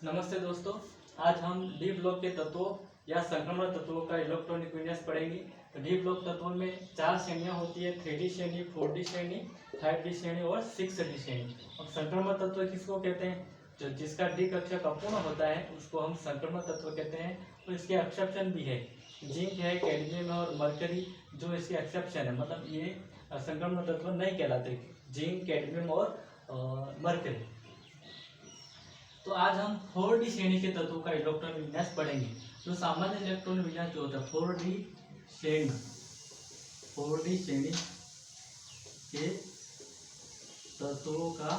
नमस्ते दोस्तों, आज हम डी ब्लॉक के तत्वों या संक्रमण तत्वों का इलेक्ट्रॉनिक विन्यास पढ़ेंगे। तो डी ब्लॉक तत्वों में 4 श्रेणियां होती है, 3D श्रेणी, 4D श्रेणी, 5D श्रेणी और 6D श्रेणी। अब संक्रमण तत्व किसको कहते हैं? जो जिसका डी कक्षक अपूर्ण होता है उसको हम संक्रमण तत्व कहते हैं। तो इसके एक्सेप्शन भी है, जिंक है, कैडमियम और मरकरी जो इसके एक्सेप्शन है, मतलब ये संक्रमण तत्व नहीं कहलाते, जिंक, कैडमियम और मरकरी। तो आज हम 4D श्रेणी के तत्वों का इलेक्ट्रॉन विन्यास पढ़ेंगे। जो सामान्य इलेक्ट्रॉन विन्यास जो होता है 4D श्रेणी के तत्वों का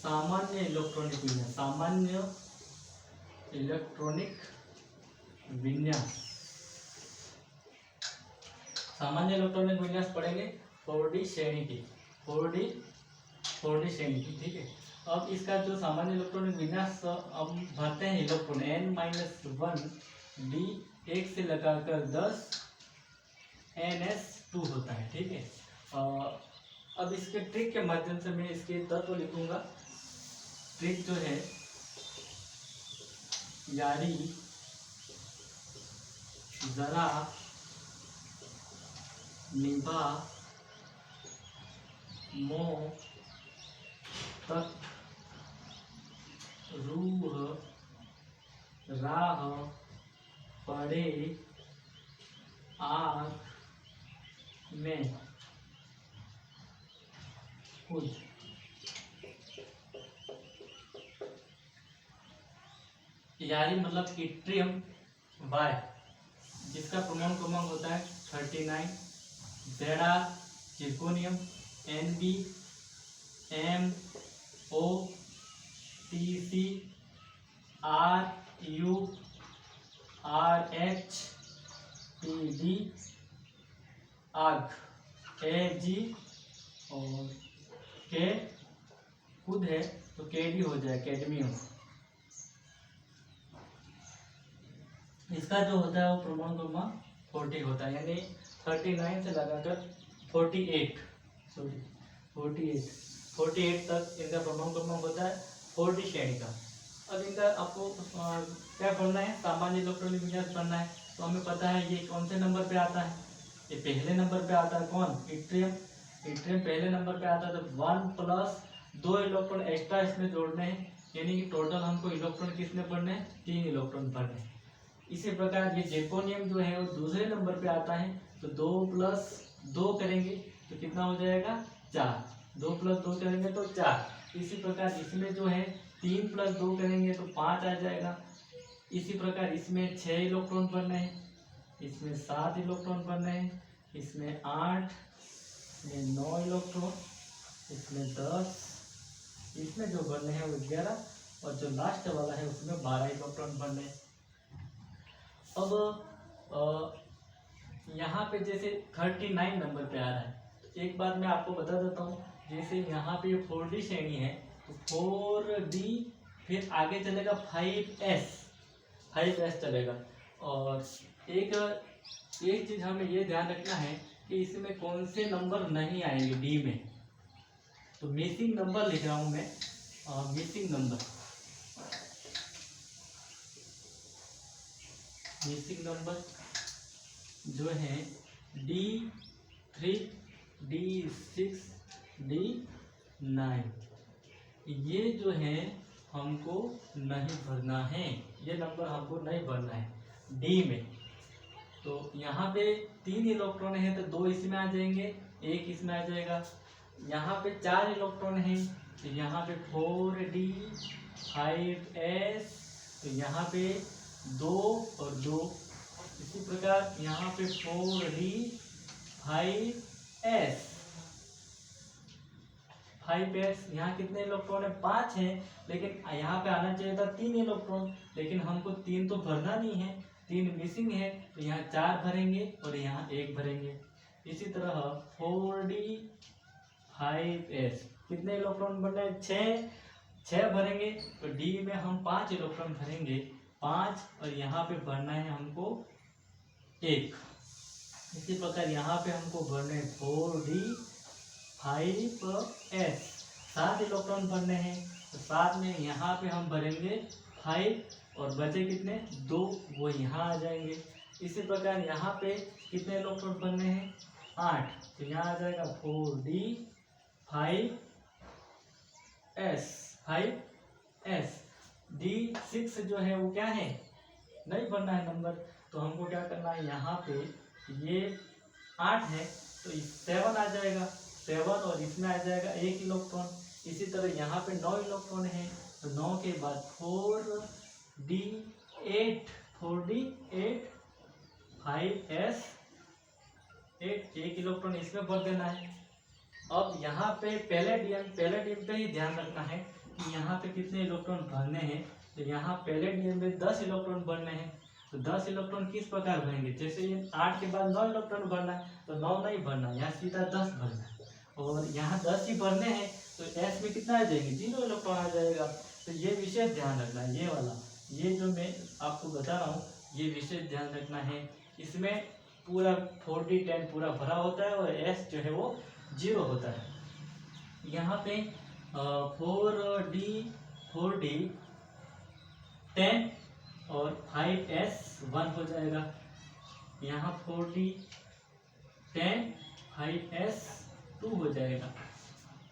सामान्य इलेक्ट्रॉनिक विन्यास पढ़ेंगे 4D श्रेणी की, 4D श्रेणी की, ठीक है। अब इसका जो सामान्य इलेक्ट्रॉनिक विन्यास अब भरते हैं इलेक्ट्रॉन n-1 d 1 से लगाकर 10 ns2 होता है, ठीक है। अब इसके ट्रिक के माध्यम से मैं इसके तत्व लिखूंगा। ट्रिक जो है, यारी जरा निभा मोह तक रूह राह पड़े आँख में खुद। यारी मतलब इट्रियम वाई, जिसका प्रमाण क्रमांक होता है 39, Zr जिर्कोनियम, Nb MO TC Ru RH PD आग Ag और K खुद है तो Kd हो जाए, कैडमियम। इसका जो होता है वो प्रमाण क्रमांक 40 होता है, यानी 39 से लगाकर 48 तक इनका प्रमाण क्रमांक होता है 4D श्रेणी का। अब इनका आपको क्या पढ़ना है? सामान्य इलेक्ट्रॉनिक विन्यास पढ़ना है। तो हमें पता है ये कौन से नंबर पे आता है, ये पहले नंबर पे आता है। कौन? इट्रियम पहले नंबर पे आता है। तो 1 + 2 इलेक्ट्रॉन एक्स्ट्रा इसमें जोड़ने हैं, यानी कि टोटल हमको इलेक्ट्रॉन किसमें पढ़ने हैं? 3 इलेक्ट्रॉन पढ़ने हैं। इसी प्रकार ये जिर्कोनियम जो है वो दूसरे नंबर पे आता है, तो 2 + 2 करेंगे तो कितना हो जाएगा? 4। 2 + 2 करेंगे तो 4। इसी प्रकार इसमें जो है 3 + 2 करेंगे तो 5 आ जाएगा। इसी प्रकार इसमें 6 इलेक्ट्रॉन पढ़ने हैं, इसमें 7 इलेक्ट्रॉन पढ़ने हैं, इसमें 8, इसमें 9 इलेक्ट्रॉन, इसमें 10, इसमें जो पढ़ने हैं वो 11 और जो लास्ट वाला है उसमें 12 इलेक्ट्रॉन पढ़ने हैं। अब यहाँ पे जैसे 39 नंबर पे आ रहा है, तो एक बात मैं आपको बता देता हूँ। जैसे यहाँ पे 4D श्रेणी है तो 4D, फिर आगे चलेगा 5S चलेगा। और एक चीज़ हमें ये ध्यान रखना है कि इसमें कौन से नंबर नहीं आएंगे डी में। तो मिसिंग नंबर लिख रहा हूँ मैं, मिसिंग नंबर जो है D3, D6, D9, ये जो है हमको नहीं भरना है, ये नंबर हमको नहीं भरना है डी में। तो यहाँ पे 3 इलेक्ट्रॉन है तो 2 इसमें आ जाएंगे, 1 इसमें आ जाएगा। यहाँ पे 4 इलेक्ट्रॉन है तो यहाँ पे 4D 5S, तो यहाँ पे 2 और 2। इसी प्रकार यहाँ पे 4D 5S, यहाँ कितने इलेक्ट्रॉन है? 5 है, लेकिन यहाँ पे आना चाहिए था 3 इलेक्ट्रॉन, लेकिन हमको 3 तो भरना नहीं है, 3 मिसिंग है, तो यहाँ 4 भरेंगे और यहाँ 1 भरेंगे। इसी तरह 4D 5S कितने इलेक्ट्रॉन भरना है? 6 भरेंगे, तो डी में हम 5 इलेक्ट्रॉन भरेंगे, 5, और यहाँ पे भरना है हमको 1। इसी प्रकार यहाँ पे हमको भरने 4D 5S 7 इलेक्ट्रॉन भरने हैं, तो साथ में यहाँ पे हम भरेंगे 5 और बचे कितने 2, वो यहाँ आ जाएंगे। इसी प्रकार यहाँ पे कितने इलेक्ट्रॉन बनने हैं 8, तो यहाँ आ जाएगा 4d5s। d6 जो है वो क्या है नहीं बनना है नंबर, तो हमको क्या करना है यहाँ पे ये 8 है तो 7 आ जाएगा 7 और इसमें आ जाएगा 1 इलेक्ट्रॉन। इसी तरह यहाँ पे 9 इलेक्ट्रॉन है तो 9 के बाद 4d8 5s 8 1 इलेक्ट्रॉन इसमें भर देना है। अब यहाँ पे पैलेडियम पे ही ध्यान रखना है कि यहाँ पे कितने इलेक्ट्रॉन भरने हैं। तो यहाँ पैलेडियम में 10 इलेक्ट्रॉन भरने हैं, तो 10 इलेक्ट्रॉन किस प्रकार भरेंगे, जैसे ये 8 के बाद 9 इलेक्ट्रॉन भरना है तो 9 नहीं भरना, यहाँ सीधा 10 भरना है और यहाँ 10 ही भरने हैं तो एस में कितना आ जाएंगे 0 इलेक्ट्रॉन आ जाएगा। तो ये विशेष ध्यान रखना है, ये वाला ये जो मैं आपको बता रहा हूँ ये विशेष ध्यान रखना है। इसमें पूरा 4d10 पूरा भरा होता है और एस जो है वो 0 होता है। यहाँ पे 4d10 और 5s 1 हो जाएगा। यहाँ 4d10 5s 2 हो जाएगा,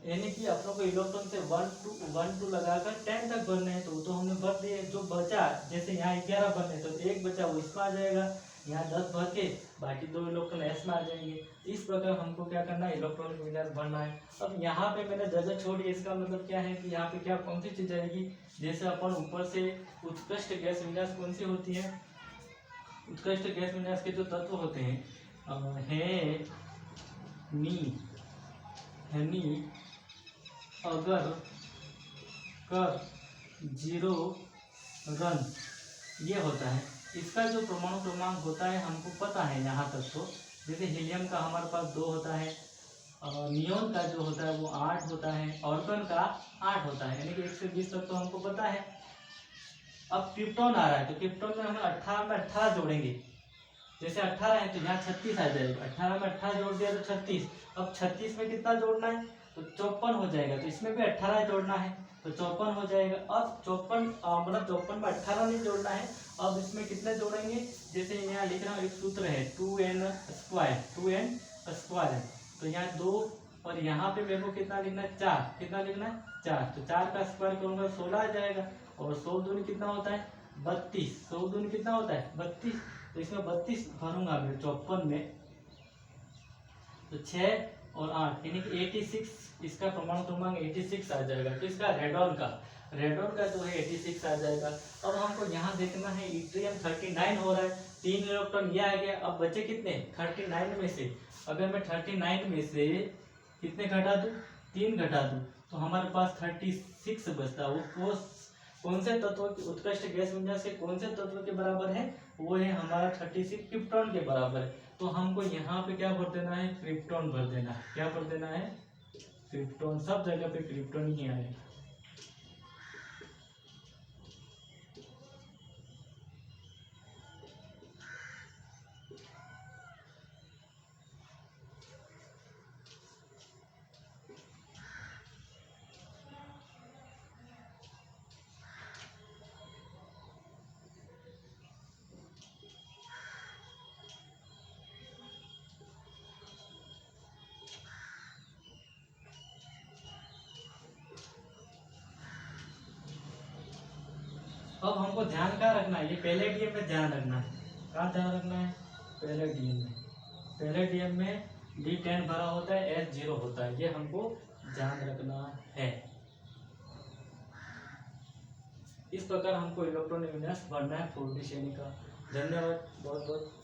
यानी कि आप लोग को इलेक्ट्रॉन से 1 2 लगाकर 10 तक भरने हैं तो हमने भर दिए। जो बचा जैसे यहाँ 11 भरने तो 1 बचा वो इसमें आ जाएगा, यहाँ 10 भर के बाकी 2 इलेक्ट्रॉन एस में आ जाएंगे। इस प्रकार हमको क्या करना है इलेक्ट्रॉनिक विन्यास भरना है। अब यहाँ पे मैंने जगह छोड़ी, इसका मतलब क्या है कि यहाँ पे क्या कौन सी चीज आएगी, जैसे अपन ऊपर से उत्कृष्ट गैस विन्यास कौन सी होती है, उत्कृष्ट गैस विन्यास के जो तत्व होते हैं हैनी अगर कर 0 रन ये होता है। इसका जो परमाणु क्रमांक होता है हमको पता है यहाँ तक तो, जैसे हीलियम का हमारे पास 2 होता है, नियोन का जो होता है वो 8 होता है, ऑर्गन का 8 होता है, यानी कि 1 से 20 तक तो हमको पता है। अब क्रिप्टॉन आ रहा है तो क्रिप्टॉन में हम 18 में 18 जोड़ेंगे, जैसे 18 है तो यहाँ 36 आ जाएगा, 18 में 18 जोड़ दिया तो 36। अब 36 में कितना जोड़ना है तो 54 हो जाएगा, तो इसमें भी 18 जोड़ना है तो 54 हो जाएगा। अब 54 मतलब 54 में 18 नहीं जोड़ना है, अब इसमें कितने जोड़ेंगे, जैसे यहाँ लिख रहा हूँ एक सूत्र है 2n स्क्वायर है तो यहाँ 2 और यहाँ पे मेरे को कितना लिखना है 4, कितना लिखना है 4, तो 4 का स्क्वायर करूँगा 16 आ जाएगा और 100 दूनी कितना होता है 32, 100 दूनी कितना होता है 32, तो इसमें 32 भरूंगा मैं 54 में तो 6 और 8 यानी कि 86, इसका परमाणु क्रमांक 86 आ जाएगा। तो इसका रेडॉन का जो है 86 आ जाएगा। अब हमको यहाँ देखना है इट्रियम 39 हो रहा है, 3 इलेक्ट्रॉन ये आ गया, अब बचे कितने 39 में से, अगर मैं 39 में से कितने घटा दूँ 3 घटा दूँ तो हमारे पास 36 बचता है। वो कौन से तत्व उत्कृष्ट गैस विन्यास के कौन से तत्व के बराबर है, वो है हमारा 36 क्रिप्टॉन के बराबर है। तो हमको यहाँ पे क्या भर देना है क्रिप्टॉन भर देना है, क्या भर देना है क्रिप्टॉन, सब जगह पे क्रिप्टॉन ही आएगा। अब हमको ध्यान क्या रखना है, ये पैलेडियम में ध्यान रखना है, कहाँ ध्यान रखना है पैलेडियम में D10 भरा होता है S 0 होता है, ये हमको ध्यान रखना है। इस प्रकार हमको इलेक्ट्रॉनिक विन्यास भरना है 4D श्रेणी का। धन्यवाद बहुत बहुत।